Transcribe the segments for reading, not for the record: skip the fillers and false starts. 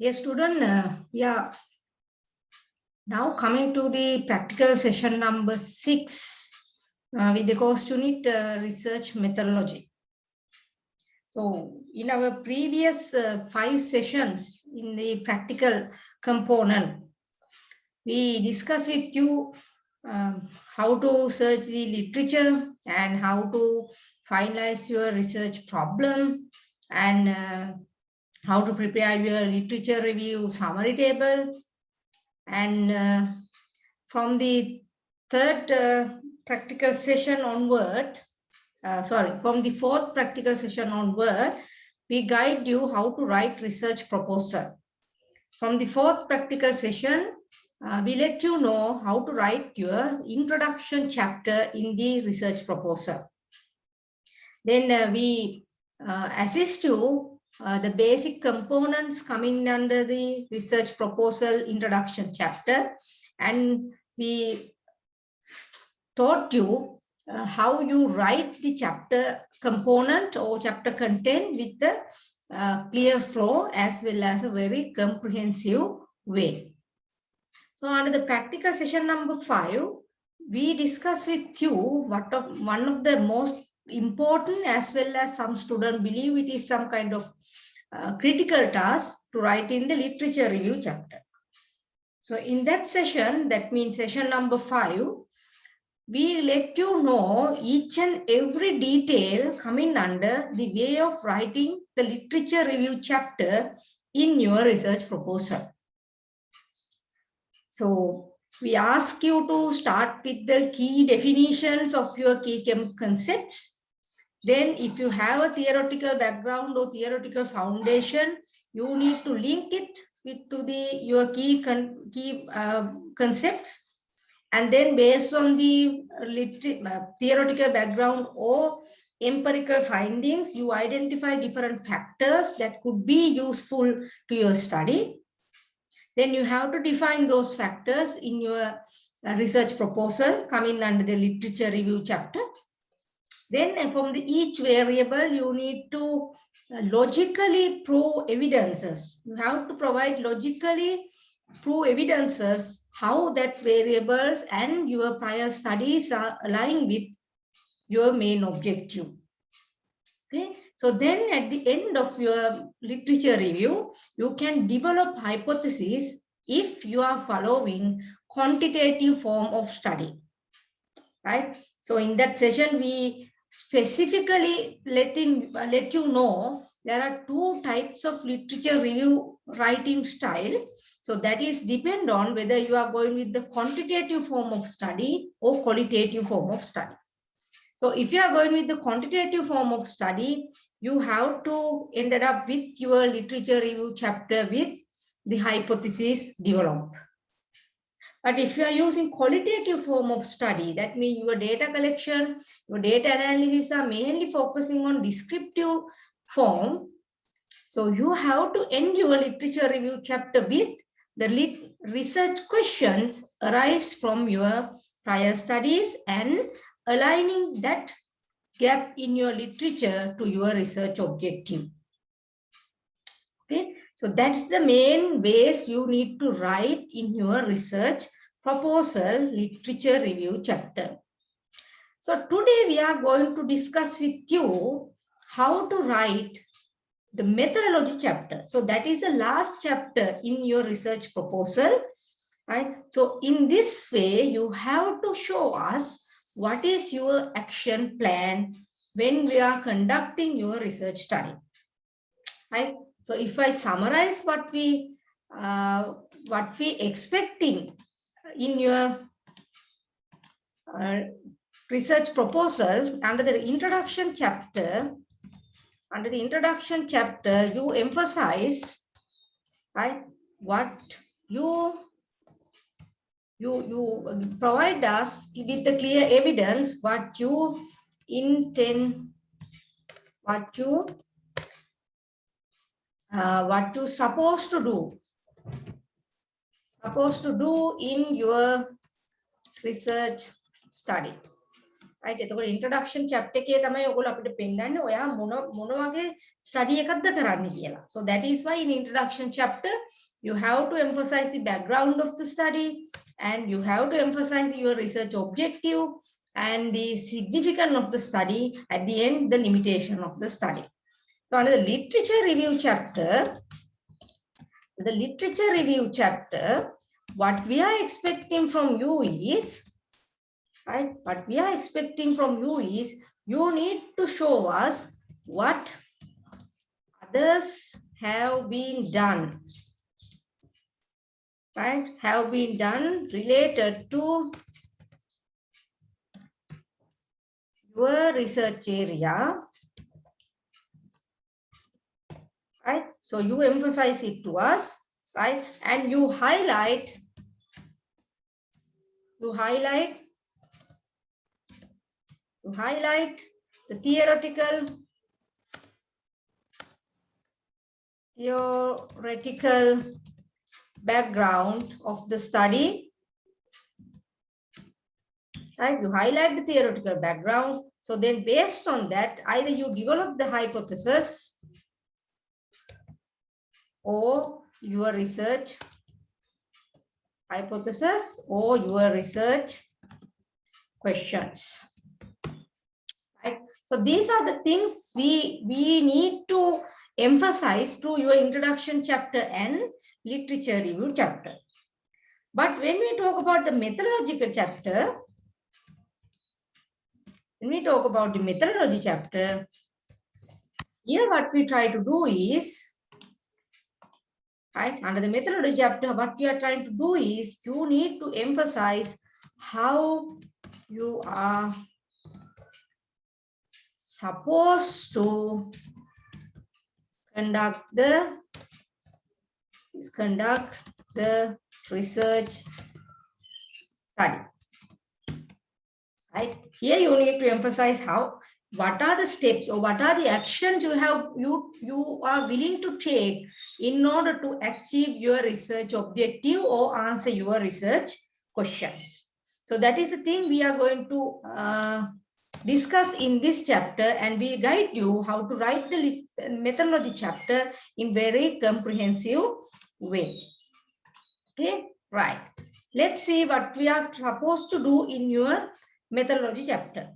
Yes, student, now coming to the practical session number 6 with the course unit research methodology. So in our previous 5 sessions in the practical component, we discussed with you how to search the literature and how to finalize your research problem and how to prepare your literature review summary table. And from the third practical session onward, from the fourth practical session onward, we guide you how to write research proposal. From the fourth practical session, we let you know how to write your introduction chapter in the research proposal. Then we assist you the basic components coming under the research proposal introduction chapter, and we taught you how you write the chapter component or chapter content with the clear flow as well as a very comprehensive way. So under the practical session number 5, we discuss with you one of the most important, as well as some students believe it is some kind of critical task to write in the literature review chapter. So in that session, that means session number 5, we let you know each and every detail coming under the way of writing the literature review chapter in your research proposal. So we ask you to start with the key definitions of your key concepts. Then if you have a theoretical background or theoretical foundation, you need to link it to your key concepts. And then based on the theoretical background or empirical findings, you identify different factors that could be useful to your study. Then you have to define those factors in your research proposal coming under the literature review chapter. Then from each variable, you need to logically prove evidences. You have to provide logically prove evidences how that variables and your prior studies are aligned with your main objective. Okay. So then at the end of your literature review, you can develop hypotheses if you are following quantitative form of study, right? So in that session, we specifically let you know there are 2 types of literature review writing style. So that is depend on whether you are going with the quantitative form of study or qualitative form of study. So if you are going with the quantitative form of study, you have to end up with your literature review chapter with the hypothesis developed. But if you are using qualitative form of study, that means your data collection, your data analysis are mainly focusing on descriptive form. So you have to end your literature review chapter with the research questions arise from your prior studies and aligning that gap in your literature to your research objective. Okay, so that's the main ways you need to write in your research proposal literature review chapter. So today we are going to discuss with you how to write the methodology chapter. So that is the last chapter in your research proposal, right? So in this way, you have to show us what is your action plan when we are conducting your research study, right? So if I summarize what we expecting in your research proposal under the introduction chapter, you emphasize, right, what you provide us with the clear evidence what you intend, what you supposed to do in your research study, right? එතකොට introduction chapter එකේ තමයි ඔයගොල්ලෝ අපිට පෙන්නන්නේ ඔයා මොන වගේ study එකක්ද කරන්න කියලා. So that is why in introduction chapter you have to emphasize the background of the study and you have to emphasize your research objective and the significance of the study, at the end the limitation of the study. So under the literature review chapter, what we are expecting from you is, right? What we are expecting from you is you need to show us what others have been done, right? Have been done related to your research area, right? So you emphasize it to us, right? And you highlight the theoretical background of the study, right? You highlight the theoretical background. So then based on that, either you develop the hypothesis or your research questions, right? So these are the things we need to emphasize to your introduction chapter and literature review chapter. But when we talk about the methodological chapter, here what we try to do is, right, under the methodology chapter, what we are trying to do is you need to emphasize how you are supposed to conduct the research study, right? Here you need to emphasize what are the steps or what are the actions you are willing to take in order to achieve your research objective or answer your research questions. So that is the thing we are going to discuss in this chapter, and we guide you how to write the methodology chapter in very comprehensive way. Okay, right. Let's see what we are supposed to do in your methodology chapter,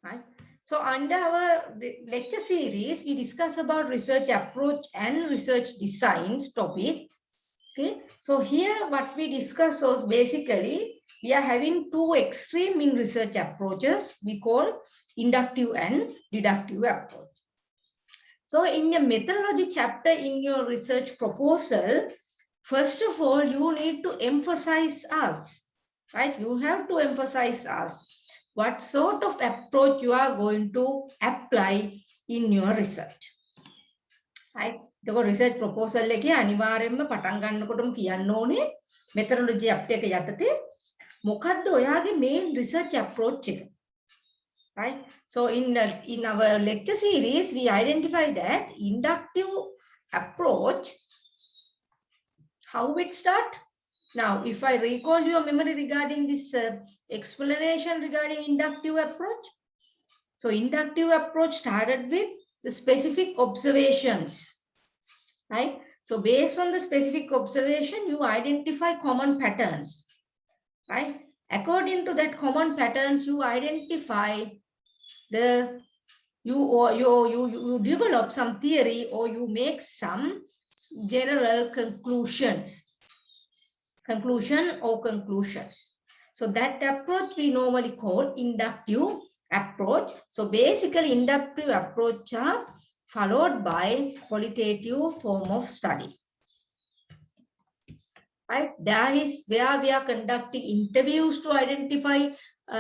right? So under our lecture series, we discuss about research approach and research designs topic. Okay, so here what we discuss was basically we are having two extreme in research approaches. We call inductive and deductive approach. So in the methodology chapter in your research proposal, first of all, you need to emphasize us, right? You have to emphasize us. What sort of approach you are going to apply in your research, right? The research proposal එකේ අනිවාර්යයෙන්ම පටන් ගන්නකොටම කියන්න ඕනේ methodology chapter එක යටතේ මොකද්ද ඔයාගේ main research approach එක, right? So in our lecture series we identify that inductive approach, how it start. Now, if I recall your memory regarding this explanation regarding inductive approach. So inductive approach started with the specific observations, right? So based on the specific observation, you identify common patterns, right? According to that common patterns, you identify you develop some theory or you make some general conclusions. So that approach we normally call inductive approach. So basically inductive approach are followed by qualitative form of study, right? That is where we are conducting interviews to identify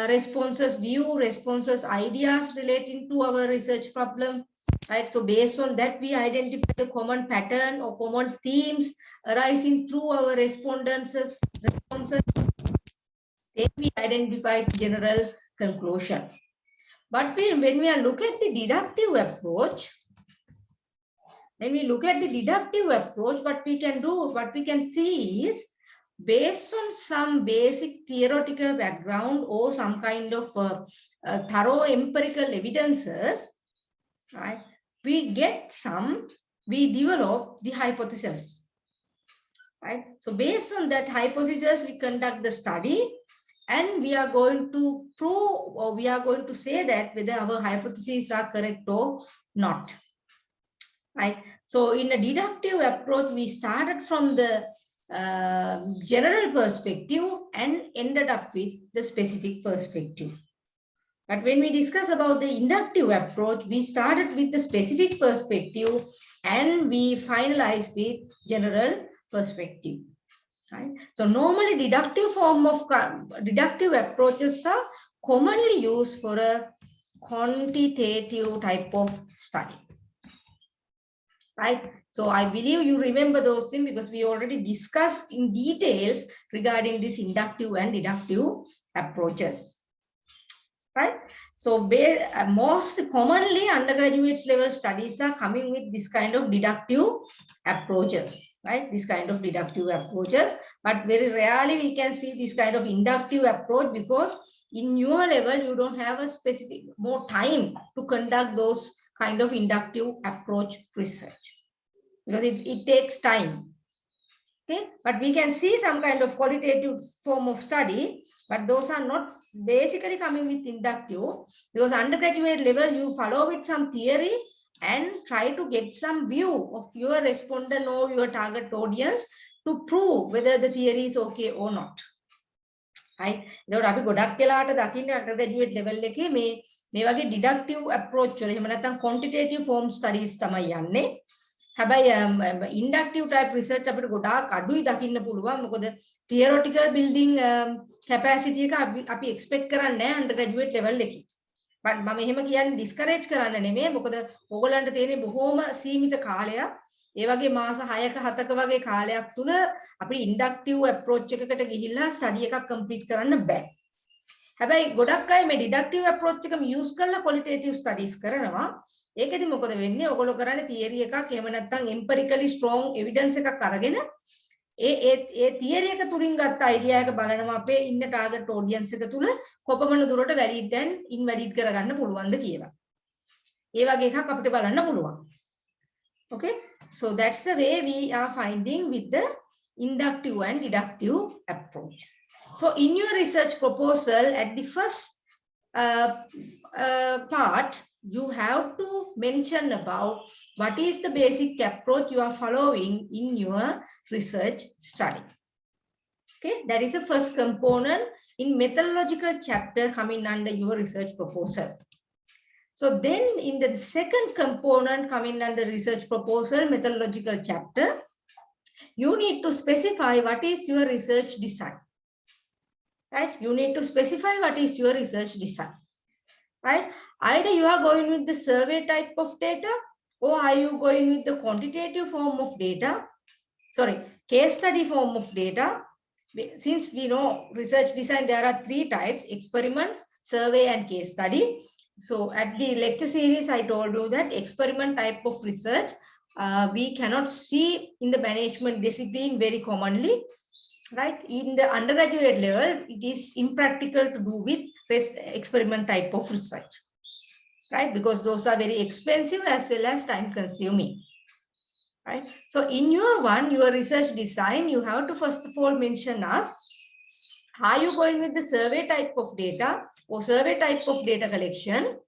responses, ideas relating to our research problem, right? So based on that, we identify the common pattern or common themes arising through our responses. Then we identify general conclusion. But when we are look at the deductive approach, what we can see is based on some basic theoretical background or some kind of thorough empirical evidences, right? We develop the hypothesis, right? So based on that hypothesis, we conduct the study, and we are going to prove, or we are going to say that whether our hypotheses are correct or not, right? So in a deductive approach, we started from the general perspective and ended up with the specific perspective. But when we discuss about the inductive approach, we started with the specific perspective and we finalized with general perspective. Right? So normally deductive approaches are commonly used for a quantitative type of study. Right? So I believe you remember those things because we already discussed in details regarding this inductive and deductive approaches. Right? So most commonly undergraduate level studies are coming with this kind of deductive approaches, right? This kind of deductive approaches, but very rarely we can see this kind of inductive approach because in your level, you don't have a specific more time to conduct those kind of inductive approach research because it takes time. Okay, but we can see some kind of qualitative form of study, but those are not basically coming with inductive because undergraduate level you follow with some theory and try to get some view of your respondent or your target audience to prove whether the theory is okay or not. Right? එතකොට අපි ගොඩක් වෙලාවට දකින්නේ undergraduate level එකේ මේ වගේ deductive approach වල එහෙම නැත්නම් quantitative form studies තමයි යන්නේ. හැබැයි inductive type research අපිට ගොඩාක් අඩුයි දකින්න පුළුවන්. මොකද theoretical building capacity එක අපි expect කරන්නේ නැහැ undergraduate level එකේ. but මම එහෙම කියන්නේ discourage කරන්න නෙමෙයි. මොකද ඕගොල්ලන්ට තියෙන්නේ බොහොම සීමිත කාලයක්. ඒ වගේ මාස 6ක 7ක වගේ කාලයක් තුල අපි ඉන්ඩක්ටිව් අප්‍රෝච් එකකට ගිහිල්ලා ස්ටඩි එකක් කම්ප්ලීට් කරන්න බෑ. හැබැයි ගොඩක් අය මේ ඩිඩක්ටිව් අප්‍රෝච් එකම යූස් කරලා ක්වොලිටේටිව් ස්ටඩීස් කරනවා. ඒකෙදි මොකද වෙන්නේ? ඔයගොල්ලෝ කරන්නේ තියරි එකක් එහෙම නැත්නම් එම්පිරිකලි ස්ට්‍රෝං එවිඩන්ස් එකක් අරගෙන ඒ තියරි එක තුලින් ගත්ත අයිඩියා එක බලනවා අපේ ඉන්න ටාගට් ඔඩියන්ස් එක තුල කොපමණ දුරට වැලිඩ් ඇන්ඩ් ඉන්වැලිඩ් කරගන්න පුළුවන්ද කියලා. ඒ වගේ එකක් අපිට බලන්න පුළුවන්. Okay, so that's the way we are finding with the inductive and deductive approach. So in your research proposal, at the first part, you have to mention about what is the basic approach you are following in your research study. Okay, that is the first component in methodological chapter coming under your research proposal. So then in the second component coming under research proposal methodological chapter, you need to specify what is your research design. Right? You need to specify what is your research design. Right? Either you are going with the survey type of data or are you going with the quantitative form of data? Sorry, case study form of data. Since we know research design, there are 3 types: experiments, survey, and case study. So at the lecture series, I told you that experiment type of research, we cannot see in the management discipline very commonly, right? In the undergraduate level, it is impractical to do with experiment type of research, right? Because those are very expensive as well as time consuming, right? So in your research design, you have to first of all mention us. Are you going with the survey type of data or survey type of data collection?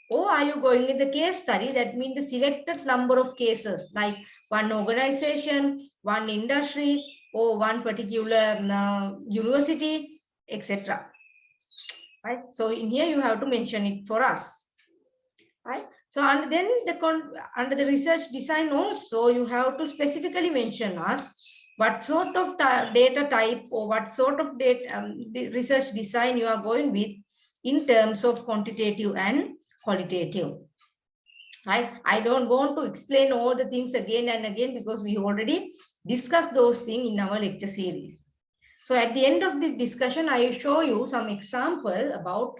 Or are you going with the case study? That means the selected number of cases, like one organization, one industry, or one particular university, etc. Right? So in here, you have to mention it for us. Right? So and then under the research design also, you have to specifically mention us what sort of data type or what sort of data research design you are going with in terms of quantitative and qualitative. Right? I don't want to explain all the things again and again because we already discussed those things in our lecture series. So at the end of the discussion, I show you some example about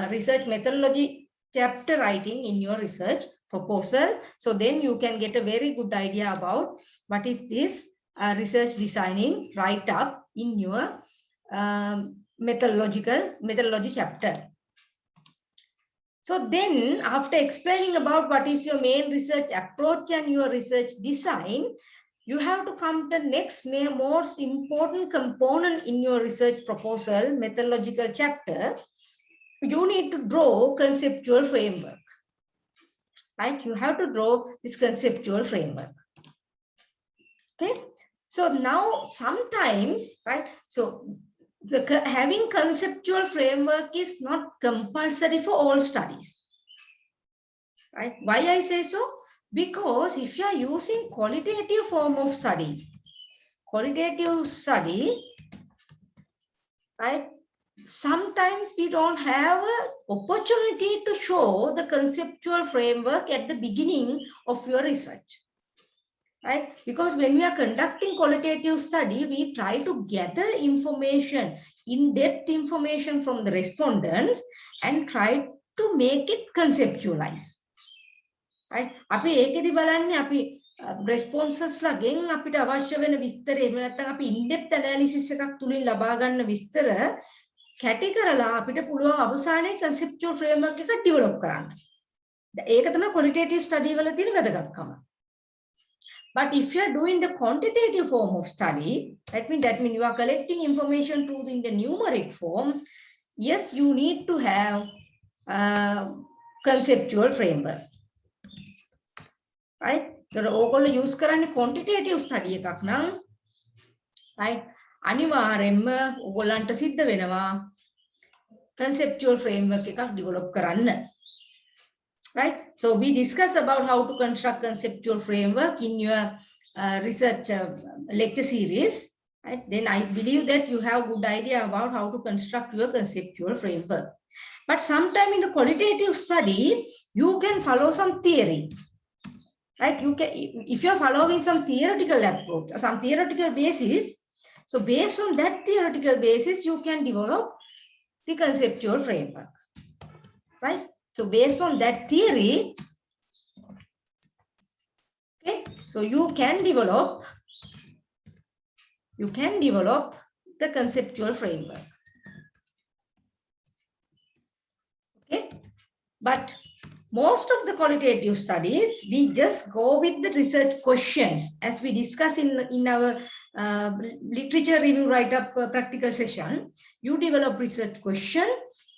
research methodology chapter writing in your research proposal. So then you can get a very good idea about what is this research designing right up in your methodology chapter. So then, after explaining about what is your main research approach and your research design, you have to come to the next most important component in your research proposal, methodological chapter. You need to draw conceptual framework, right? You have to draw this conceptual framework. Okay. So now sometimes, right? So having conceptual framework is not compulsory for all studies, right? Why I say so? Because if you are using qualitative form of study, right? Sometimes we don't have an opportunity to show the conceptual framework at the beginning of your research, right? Because when we are conducting qualitative study, we try to gather information, in-depth information from the respondents and try to make it conceptualize. right? අපි ඒකෙදි බලන්නේ අපි responses ලගෙන් අපිට අවශ්‍ය වෙන විස්තර එහෙම නැත්නම් අපි in-depth analysis එකක් තුලින් ලබා ගන්න විස්තර කැටි කරලා අපිට පුළුවන් අවසානයේ conceptual framework එක develop කරන්න. ඒක තමයි qualitative study වල තියෙන වැදගත්කම. But if you are doing the quantitative form of study, that means you are collecting information in the numeric form. Yes, you need to have conceptual framework. Right? So, ඕගොල්ලෝ use කරන්නේ quantitative study එකක් නම් right අනිවාර්යෙන්ම ඕගොල්ලන්ට සිද්ධ වෙනවා conceptual framework එකක් develop කරන්න. Right? So we discuss about how to construct conceptual framework in your research lecture series. Right? Then I believe that you have good idea about how to construct your conceptual framework. But sometime in the qualitative study, you can follow some theory. Right? You can, if you are following some theoretical approach, some theoretical basis, so based on that theoretical basis, you can develop the conceptual framework. Right? So based on that theory, okay, so you can develop the conceptual framework. Okay, but most of the qualitative studies, we just go with the research questions as we discuss in our literature review write-up practical session. You develop research question.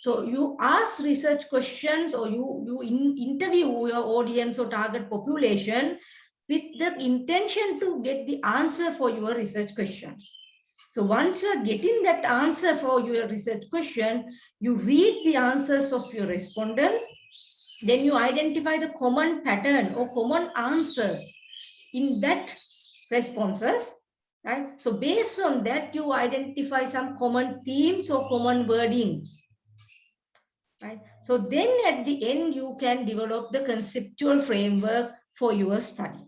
So you ask research questions or you interview your audience or target population with the intention to get the answer for your research questions. So once you are getting that answer for your research question, you read the answers of your respondents. Then you identify the common pattern or common answers in that responses, right? So based on that, you identify some common themes or common wordings, right? So then at the end, you can develop the conceptual framework for your study,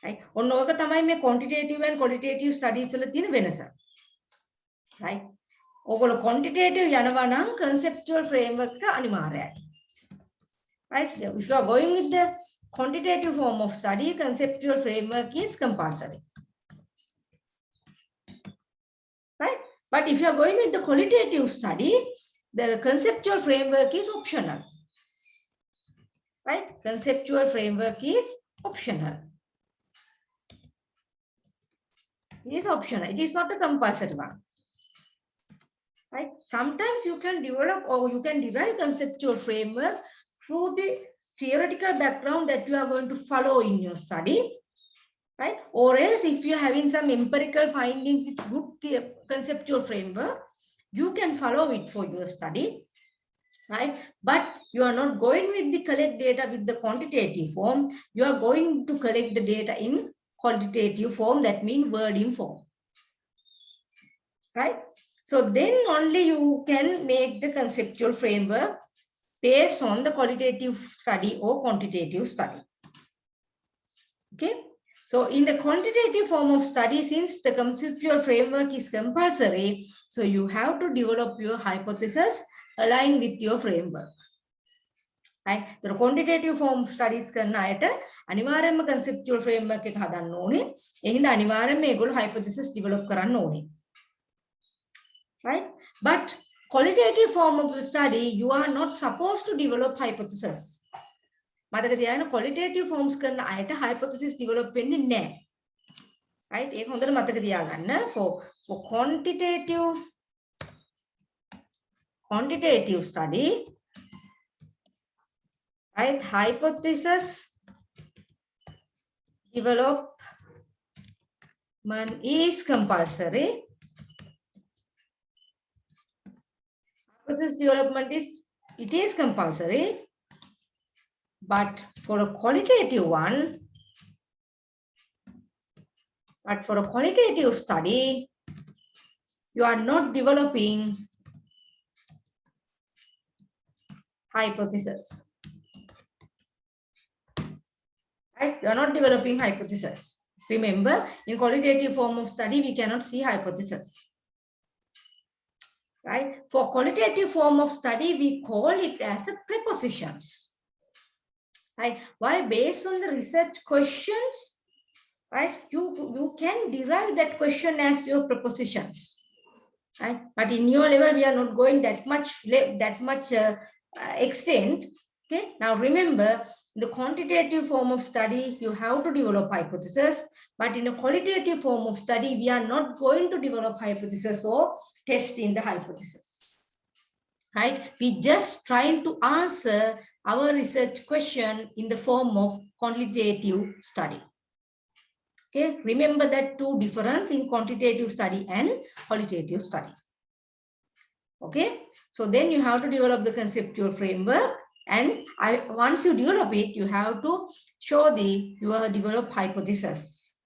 right? ඔන්න ඔක තමයි මේ quantitative and qualitative studies වල තියෙන වෙනස, right? ඔයගොල්ලෝ quantitative යනවා නම් conceptual framework එක අනිවාර්යයි. Right? If you are going with the quantitative form of study, conceptual framework is compulsory. Right? But if you are going with the qualitative study, the conceptual framework is optional. Right? Conceptual framework is optional. It is optional. It is not a compulsory one. Right? Sometimes you can develop or you can derive conceptual framework through the theoretical background that you are going to follow in your study, right? Or else if you are having some empirical findings with good conceptual framework, you can follow it for your study, right? But you are not going with the collect data with the quantitative form. You are going to collect the data in qualitative form, that means wording form, right? So then only you can make the conceptual framework based on the qualitative study or quantitative study. Okay, so in the quantitative form of study, since the conceptual framework is compulsory, so you have to develop your hypothesis aligned with your framework. right? The quantitative form studies කරන අයට අනිවාර්යයෙන්ම conceptual framework එක හදන්න ඕනේ. ඒ හින්දා අනිවාර්යයෙන්ම මේගොල්ලෝ hypothesis develop කරන්න ඕනේ. Right? But qualitative form of the study, you are not supposed to develop hypothesis. මතක තියාගන්න qualitative forms කරන අයට hypothesis develop වෙන්නේ නැහැ. Right? ඒක හොඳට මතක තියාගන්න. For quantitative study, right? Hypothesis development is compulsory. Hypothesis development is compulsory, but for a qualitative one, but for a qualitative study, you are not developing hypothesis. Right? You are not developing hypothesis. Remember, in qualitative form of study, we cannot see hypothesis. Right? For qualitative form of study, we call it as a prepositions. Right? Why? Based on the research questions, right? You can derive that question as your prepositions. Right? But in your level, we are not going that much extent. Okay. Now remember, in the quantitative form of study, you have to develop hypothesis. But in a qualitative form of study, we are not going to develop hypothesis or test in the hypothesis. Right? We just trying to answer our research question in the form of quantitative study. Okay, remember that two difference in quantitative study and qualitative study. Okay, so then you have to develop the conceptual framework, and once you develop it, you have to show your developed hypothesis.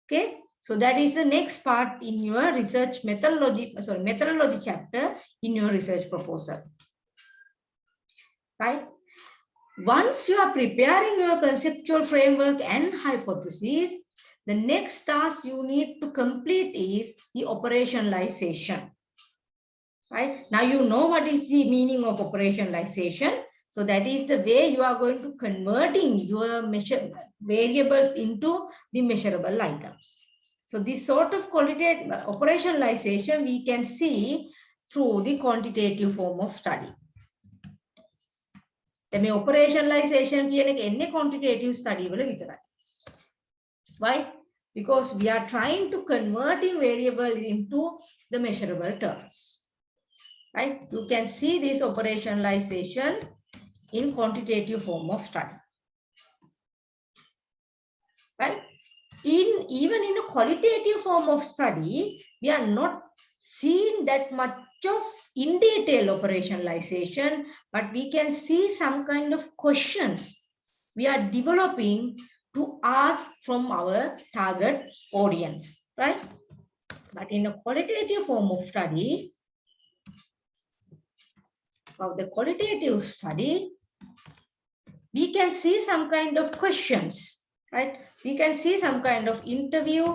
Okay, so that is the next part in your research methodology chapter in your research proposal. Right? Once you are preparing your conceptual framework and hypothesis, the next task you need to complete is the operationalization. Right? Now you know what is the meaning of operationalization. So that is the way you are going to converting your variables into the measurable items. So this sort of qualitative operationalization we can see through the quantitative form of study. The operationalization කියන එක එන්නේ quantitative study වල විතරයි. Why? Because we are trying to converting variable into the measurable terms. Right? You can see this operationalization in quantitative form of study. Right? Even in a qualitative form of study, we are not seeing that much of in detail operationalization, but we can see some kind of questions we are developing to ask from our target audience, right? But in a qualitative form of study, we can see some kind of questions, right? We can see some kind of interview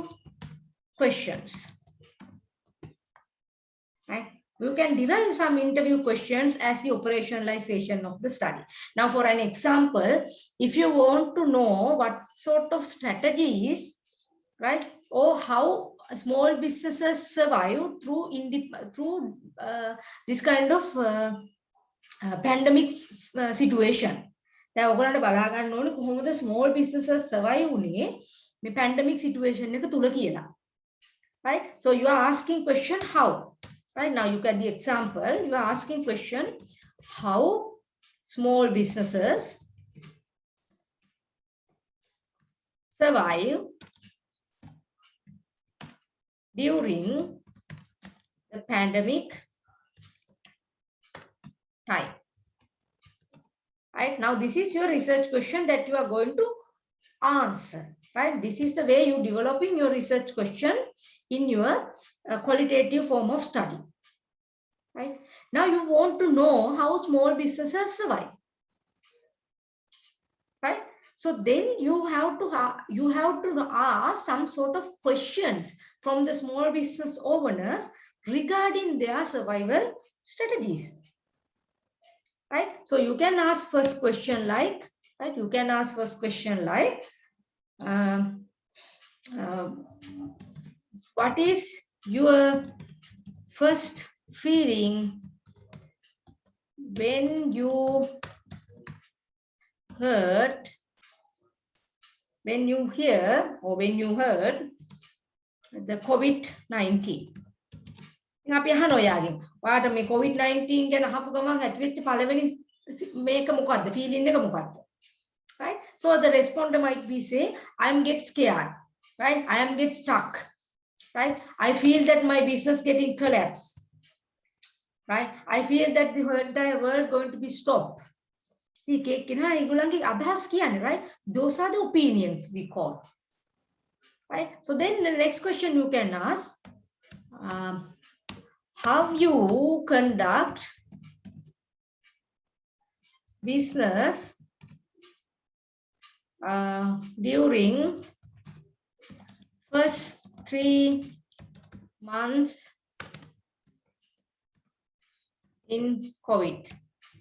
questions. Right? You can derive some interview questions as the operationalization of the study. Now, for an example, if you want to know what sort of strategies, right, or how small businesses survive through this kind of pandemic situation. දැන් ඔයගොල්ලන්ට බලා ගන්න ඕනේ කොහොමද small businesses survive උනේ මේ pandemic situation එක තුල කියලා. Right? So you are asking question how. Right? Now you get the example. You are asking question how small businesses survive during the pandemic time. Right? Now this is your research question that you are going to answer. Right? This is the way you developing your research question in your qualitative form of study. Right? Now you want to know how small businesses survive. Right? So then you have to ask some sort of questions from the small business owners regarding their survival strategies. right? So you can ask first question like, right? You can ask first question like, what is your first feeling when you heard, when you hear, or when you heard the COVID-19? අපි අහන ඔයාගෙන් ඔයාට මේ COVID-19 ගැන අහපු ගමන් ඇතිවෙච්ච පළවෙනි මේක මොකද්ද? ෆීලින් එක මොකද්ද? Right? So the responder might be say, I'm get scared, right? I am get stuck, right? I feel that my business getting collapsed, right? I feel that the entire world going to be stopped. Right? Those are the opinions we call, right? So then the next question you can ask, how you conduct business during first 3 months in COVID.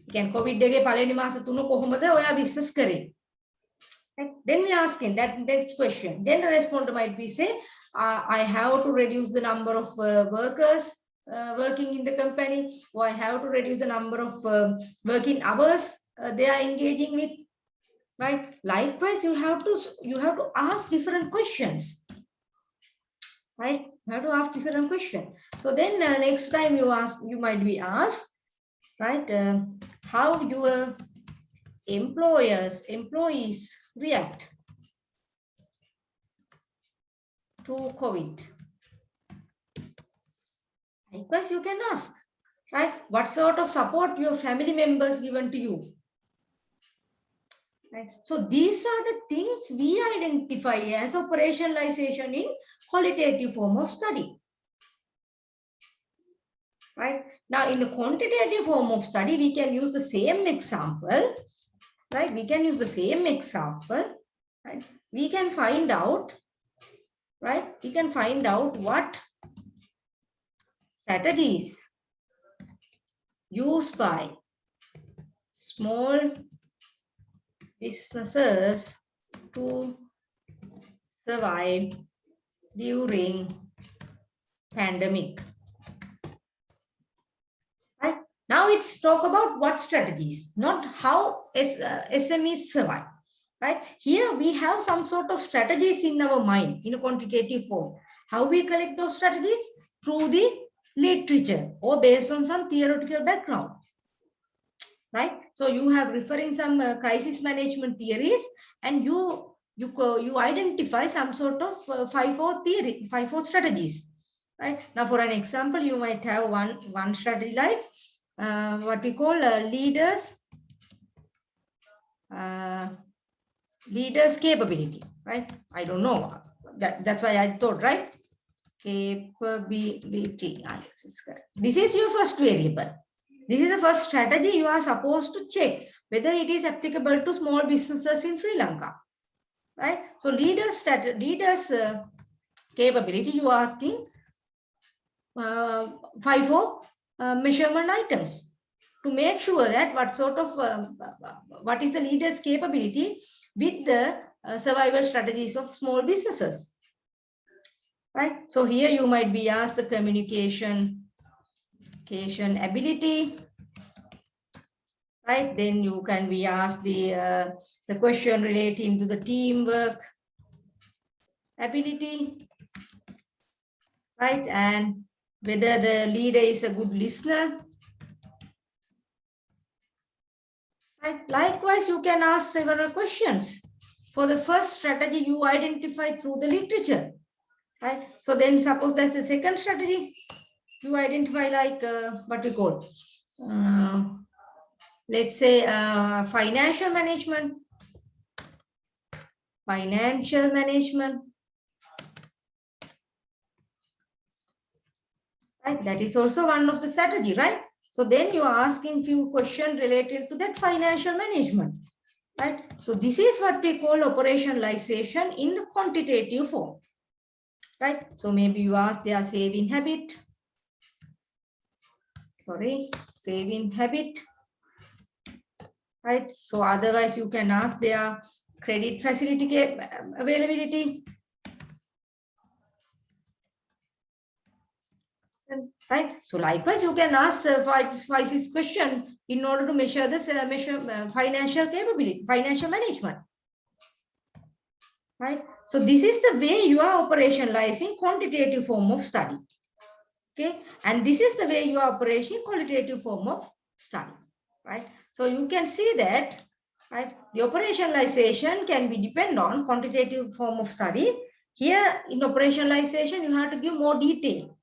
Again, COVID එකේ පළවෙනි මාස 3 කොහොමද ඔයා business කරේ? Then we ask him that next question. Then the responder might be say, I have to reduce the number of workers working in the company, or I have to reduce the number of working hours they are engaging with, right? Likewise, you have to ask different questions, right? You have to ask different questions. So then next time you might be asked, right? How your employees react to COVID. Likewise, you can ask, right? What sort of support your family members given to you? Right? So these are the things we identify as operationalization in qualitative form of study. Right? Now, in the quantitative form of study, we can use the same example, right? We can use the same example, right? We can find out, right? We can find out what strategies used by small businesses to survive during pandemic. Right? Now it's talk about what strategies, not how SMEs survive. Right? Here we have some sort of strategies in our mind in a quantitative form. How we collect those strategies? Through the literature or based on some theoretical background. Right? So you have referring some crisis management theories, and you identify some sort of 5-4 theory, 5-4 strategies. Right? Now, for an example, you might have one strategy like what we call leaders capability. Right? I don't know. That's why I thought, right? Capability. Yes, it's correct. This is your first variable. This is the first strategy you are supposed to check whether it is applicable to small businesses in Sri Lanka. Right? So leaders capability, you are asking 5-4 measurement items to make sure that what is the leader's capability with the survival strategies of small businesses. Right? So here you might be asked the communication ability. Right? Then you can be asked the question relating to the teamwork ability. Right? And whether the leader is a good listener. Right? Likewise, you can ask several questions. For the first strategy, you identify through the literature. Right? So then suppose that's the second strategy. You identify like what we call, let's say financial management. Financial management. Right? That is also one of the strategy, right? So then you are asking few questions related to that financial management. Right? So this is what we call operationalization in the quantitative form. Right? So maybe you ask their saving habit. Saving habit. right? So otherwise you can ask their credit facility availability, right? So likewise you can ask 5-6 questions in order to measure this financial capability, financial management, right? So this is the way you are operationalizing quantitative form of study. Okay, and this is the way you are operating qualitative form of study, right? So you can see that, right, the operationalization can be depend on quantitative form of study. Here in operationalization, you have to give more detail,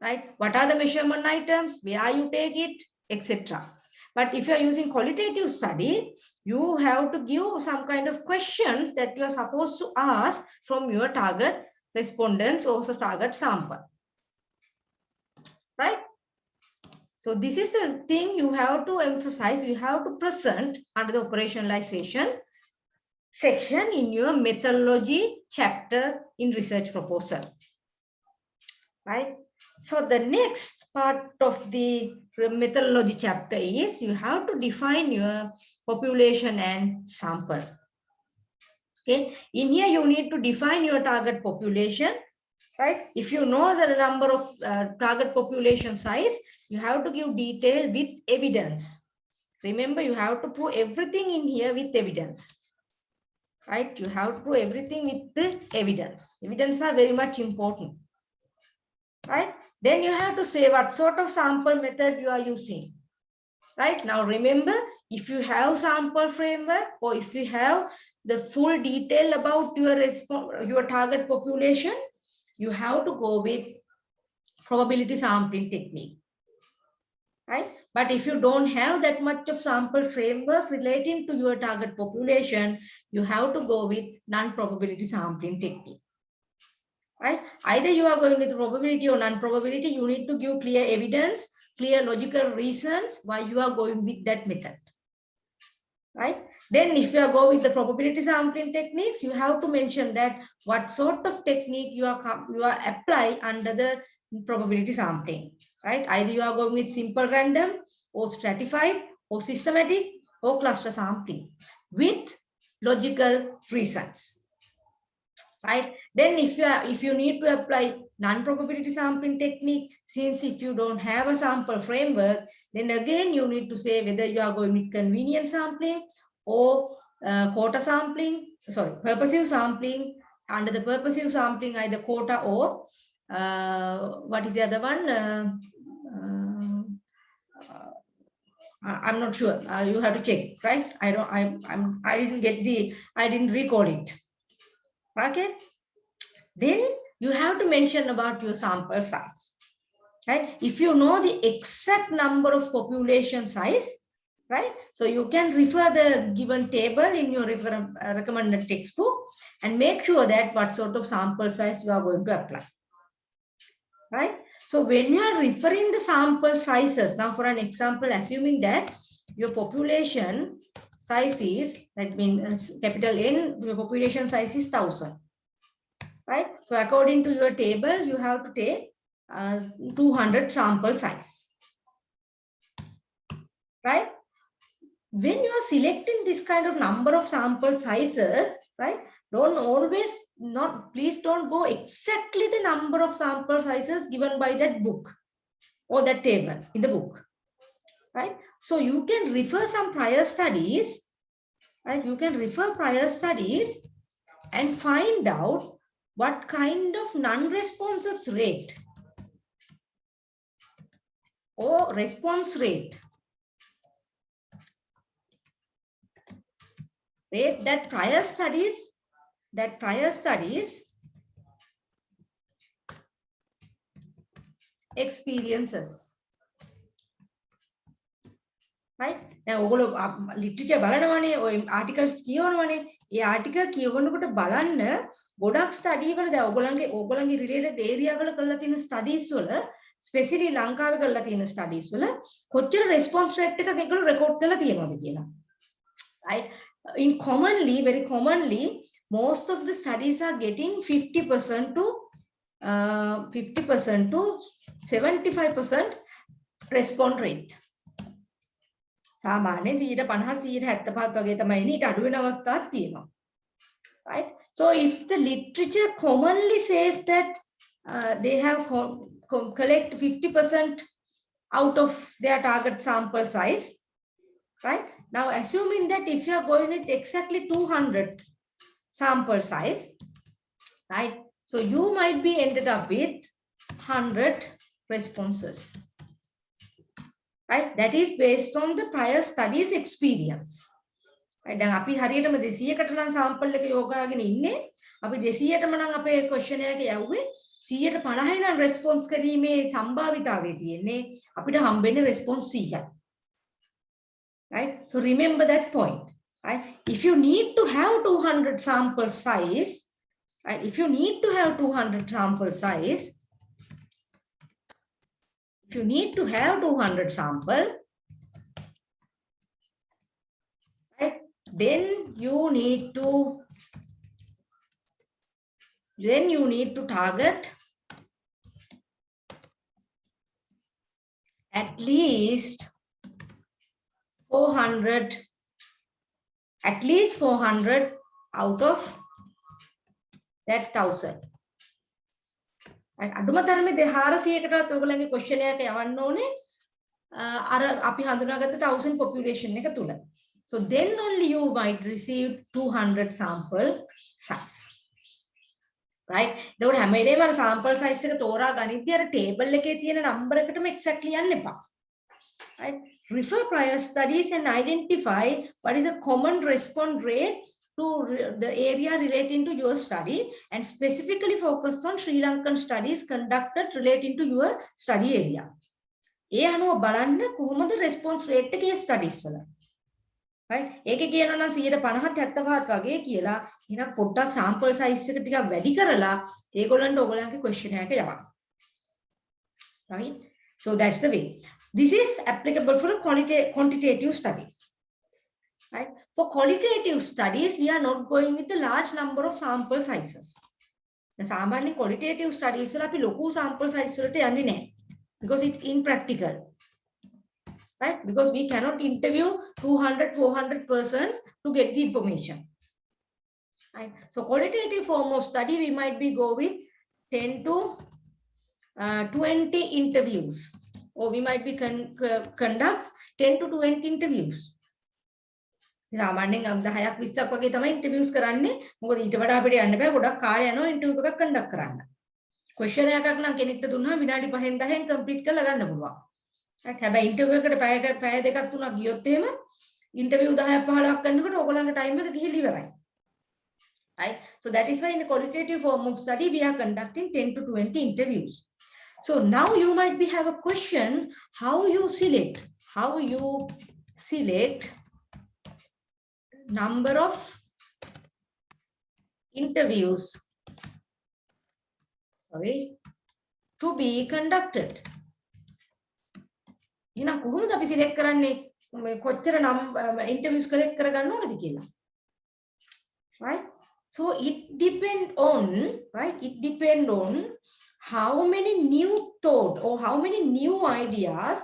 right? What are the measurement items, where you take it, etc. But if you are using qualitative study, you have to give some kind of questions that you are supposed to ask from your target respondents or target sample. Right? So this is the thing you have to emphasize, you have to present under the operationalization section in your methodology chapter in research proposal. Right? So the next part of the methodology chapter is you have to define your population and sample. Okay, in here you need to define your target population. Right? If you know the number of target population size, you have to give detail with evidence. Remember, you have to prove everything in here with evidence. Right? You have to prove everything with the evidence. Evidence are very much important. Right? Then you have to say what sort of sample method you are using. Right? Now remember, if you have sample framework or if you have the full detail about your target population, you have to go with probability sampling technique, right? But if you don't have that much of sample framework relating to your target population, you have to go with non-probability sampling technique, right? Either you are going with probability or non-probability, you need to give clear evidence, clear logical reasons why you are going with that method, right? Then if you are going with the probability sampling techniques, you have to mention that what sort of technique you are apply under the probability sampling, right? Either you are going with simple random or stratified or systematic or cluster sampling with logical reasons, right? Then if you need to apply non-probability sampling technique, since if you don't have a sample framework, then again you need to say whether you are going with convenience sampling or purposive sampling. Under the purposive sampling, either quota or what is the other one? I'm not sure. You have to check, right? I didn't recall it. Okay. Then you have to mention about your sample size, right? If you know the exact number of population size, right? So you can refer the given table in your recommended textbook and make sure that what sort of sample size you are going to apply, right? So when you are referring the sample sizes, now for an example, assuming that your population size is, that means capital N, your population size is 1000, right? So according to your table, you have to take 200 sample size, right? When you are selecting this kind of number of sample sizes, right? Please don't go exactly the number of sample sizes given by that book or that table in the book, right? So you can refer some prior studies, right? You can refer prior studies and find out what kind of non-responses rate or response rate that prior studies experiences, right? Now ඔයගොල්ලෝ literature බලනවනේ, ඔය articles කියවනවනේ. ඒ article කියවනකොට බලන්න ගොඩක් study වල දැන් ඔයගොල්ලන්ගේ related area වල කරලා තියෙන studies වල, especially ලංකාවේ කරලා තියෙන studies වල කොච්චර response rate එකක් ඒගොල්ලෝ record කරලා තියෙනවද කියලා. Right? Very commonly, most of the studies are getting 50% to 75% response rate. සාමාන්‍යයෙන් 150 175 වගේ තමයි එන්නේ. ඊට අඩු වෙන අවස්ථාවක් තියෙනවා. Right? So if the literature commonly says that they have collect 50% out of their target sample size, right? Now assuming that if you are going with exactly 200 sample size, right? So you might be ended up with 100 responses, right? That is based on the prior studies experience. right? දැන් අපි හරියටම 200කට නම් sample එක යොගාගෙන ඉන්නේ. අපි 200ටම නම් අපේ questionnaire එක යවුවේ 150 නම් response කිරීමේ සම්භාවිතාවය තියෙන්නේ. අපිට හම්බෙන්නේ response 100යි. Right? So remember that point. Right? If you need to have 200 sample size, right? If you need to have 200 sample size, if you need to have 200 sample, right? Then you need to target at least 400 out of that 1000. අඩුම තරමේ 400කටවත් ඔයගොල්ලන්ගේ questionnaire එක යවන්න ඕනේ අර අපි හඳුනාගත්ත 1000 population එක තුල. So then only you might receive 200 sample size. Right? එතකොට හැම වෙලේම අර sample size එක තෝරා ගනිද්දී අර table එකේ තියෙන number එකටම exactly යන්න එපා. Right? Refer prior studies and identify what is a common response rate to the area relating to your study and specifically focus on Sri Lankan studies conducted relating to your study area. ඒ අනුව බලන්න කොහොමද response rate එකේ studies වල. right? ඒකේ කියනවා නම් 150 75 වගේ කියලා එහෙනම් පොඩ්ඩක් sample size එක ටිකක් වැඩි කරලා ඒගොල්ලන්ට ඔයගොල්ලන්ගේ questionnaire එක යවන්න. right? So that's the way. This is applicable for quantitative studies. Right? For qualitative studies, we are not going with a large number of sample sizes. The සාමාන්‍ය qualitative studies වල අපි ලොකු sample size වලට යන්නේ නැහැ. Because it's impractical. Right? Because we cannot interview 200-400 persons to get the information. Right? So qualitative form of study, we might be go with 10 to 20 interviews, or we might be conduct 10 to 20 interviews. සාමාන්‍යයෙන් 10ක් 20ක් වගේ තමයි interviews කරන්නේ. මොකද ඊට වඩා අපිට යන්න බෑ. ගොඩක් කාලය යනවා interview එකක් conduct කරන්න. question එකක් නම් කෙනෙක්ට දුන්නා විනාඩි 5න් 10න් complete කරලා ගන්න පුළුවන්. right? හැබැයි interview එකට පැය දෙකක් තුනක් ගියොත් එහෙම interview 10ක් 15ක් කරනකොට ඔයගොල්ලන්ගේ time එක ගිහිල්ලා ඉවරයි. Right? So that is why in the qualitative form of study, we are conducting 10 to 20 interviews. So now you might be have a question, how you select number of interviews, to be conducted. එහෙනම් කොහොමද අපි select කරන්නේ කොච්චර interviews collect කරගන්න ඕනද කියලා? Right? So it depends on how many new thought or how many new ideas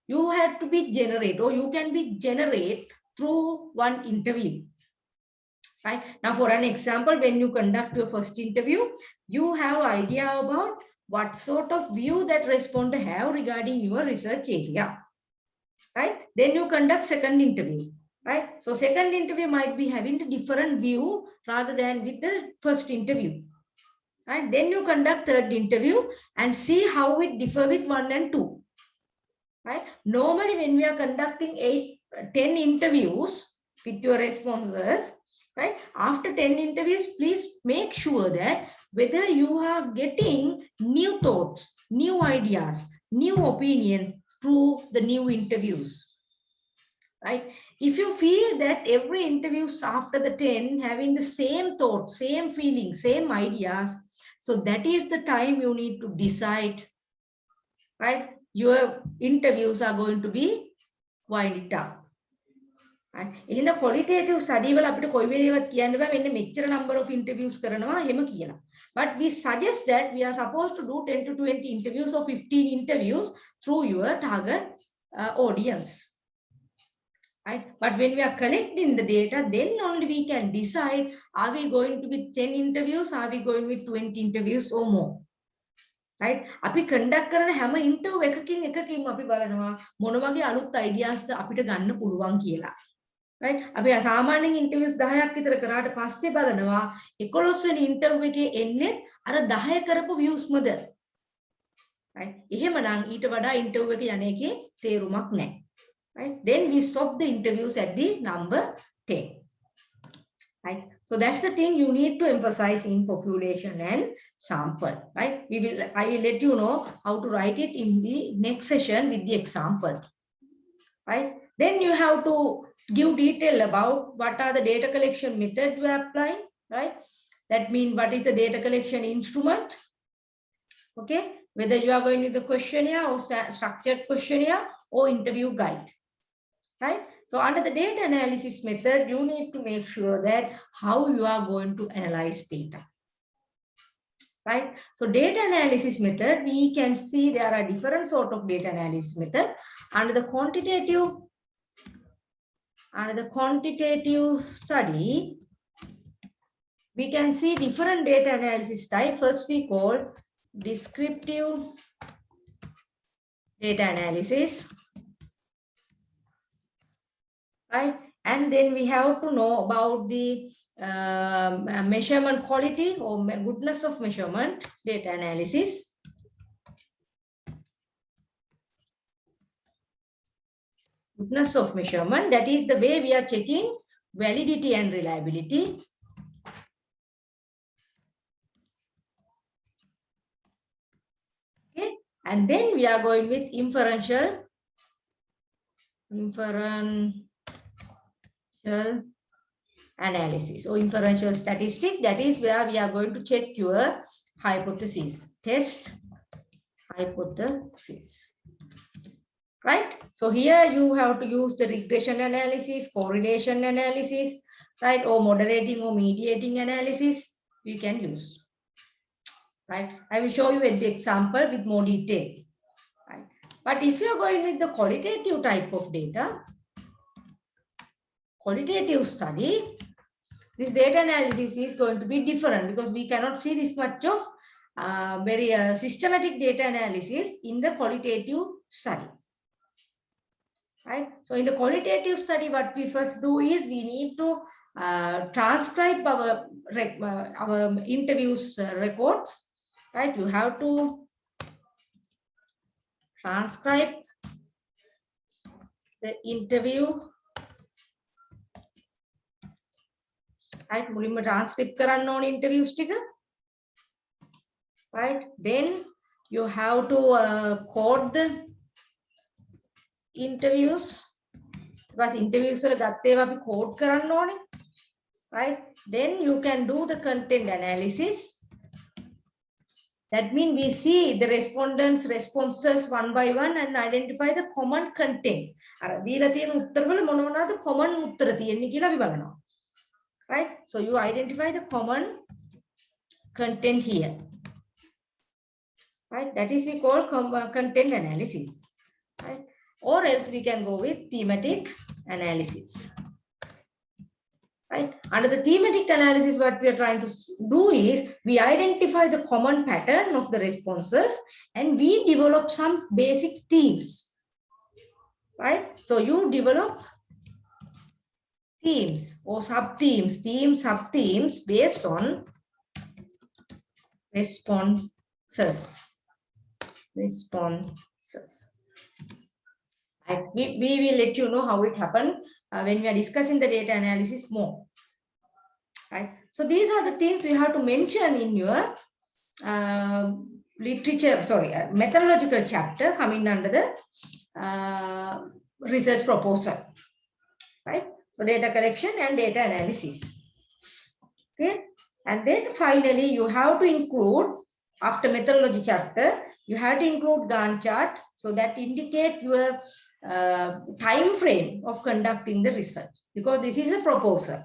you have to be generate or you can be generate through one interview. Right? Now for an example, when you conduct your first interview, you have idea about what sort of view that responder have regarding your research area. Right? Then you conduct second interview. Right? So second interview might be having a different view rather than with the first interview. Right? Then you conduct third interview and see how it differ with 1 and 2. Right? Normally when we are conducting 10 interviews with your responses, right? After 10 interviews, please make sure that whether you are getting new thoughts, new ideas, new opinions through the new interviews. Right? If you feel that every interviews after the 10 having the same thought, same feeling, same ideas, so that is the time you need to decide, right? Your interviews are going to be wind it up. Right? In the qualitative study, වල අපිට කොයි වෙලේවත් කියන්න බෑ මෙන්න මෙච්චර number of interviews කරනවා එහෙම කියලා. But we suggest that we are supposed to do 10 to 20 interviews or 15 interviews through your target audience. right? But when we are collecting the data, then only we can decide, are we going to be 10 interviews, are we going with 20 interviews or more? Right? අපි conduct කරන හැම interview එකකින් අපි බලනවා මොන වගේ අලුත් ideas ද අපිට ගන්න පුළුවන් කියලා. Right? අපි සාමාන්‍යයෙන් interviews 10ක් විතර කරාට පස්සේ බලනවා 11 වෙනි interview එකේ එන්නේ අර 10 කරපු views මද. Right? එහෙමනම් ඊට වඩා interview එක යන එකේ තේරුමක් නැහැ. Right? Then we stop the interviews at the number 10. Right? So that's the thing you need to emphasize in population and sample. Right? I will let you know how to write it in the next session with the example. Right? Then you have to give detail about what are the data collection method you are applying. Right? That means what is the data collection instrument. Okay? Whether you are going with the questionnaire or structured questionnaire or interview guide. Right? So under the data analysis method, you need to make sure that how you are going to analyze data. Right? So data analysis method, we can see there are different sort of data analysis method. Under the quantitative study, we can see different data analysis type. First we call descriptive data analysis. Right? And then we have to know about the measurement quality or goodness of measurement data analysis. Goodness of measurement, that is the way we are checking validity and reliability. Okay, and then we are going with inferential analysis or inferential statistic. That is where we are going to check your hypothesis, test hypothesis. Right? So here you have to use the regression analysis, correlation analysis, right? Or moderating or mediating analysis we can use. Right? I will show you the example with more detail. Right? But if you are going with the qualitative type of data, qualitative study, this data analysis is going to be different because we cannot see this much of very systematic data analysis in the qualitative study. Right? So in the qualitative study, what we first do is we need to transcribe our interviews records. Right? You have to transcribe the interview. Right? මුලින්ම transcript කරන්න ඕනේ interviews ටික. Right? Then you have to code the interviews. Because interviews වල ගත්ත ඒවා අපි code කරන්න ඕනේ. Right? Then you can do the content analysis. That means we see the respondents' responses one by one and identify the common content. අර දීලා තියෙන උත්තරවල මොන මොනවාද common උත්තර තියෙන්නේ කියලා අපි බලනවා. Right? So you identify the common content here. Right? That is we call content analysis. Right? Or else we can go with thematic analysis. Right? Under the thematic analysis, what we are trying to do is we identify the common pattern of the responses and we develop some basic themes. Right? So you develop themes or sub-themes, sub-themes based on responses. Right. We will let you know how it happened when we are discussing the data analysis more. Right. So these are the things you have to mention in your methodological chapter coming under the research proposal. Right. So data collection and data analysis. Okay. And then finally you have to include, after methodology chapter, you have to include Gantt chart so that indicate your time frame of conducting the research, because this is a proposal.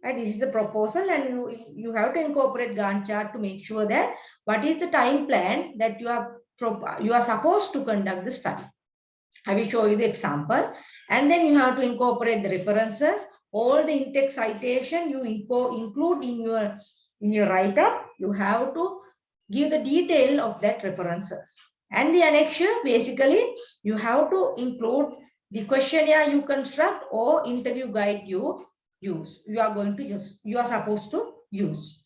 Right? This is a proposal and you have to incorporate Gantt chart to make sure that what is the time plan that you are supposed to conduct the study. I will show you the example, and then you have to incorporate the references. All the in-text citation you include in your write-up. You have to give the detail of that references. And the annexure, basically, you have to include the questionnaire you construct or interview guide you use. You are supposed to use.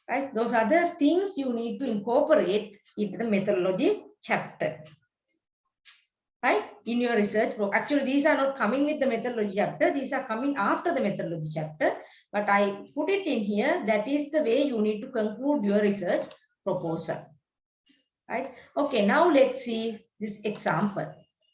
Right? Those are the things you need to incorporate into the methodology chapter. Right, in your research. Actually, these are not coming with the methodology chapter. These are coming after the methodology chapter. But I put it in here. That is the way you need to conclude your research proposal. Right. Okay, now let's see this example.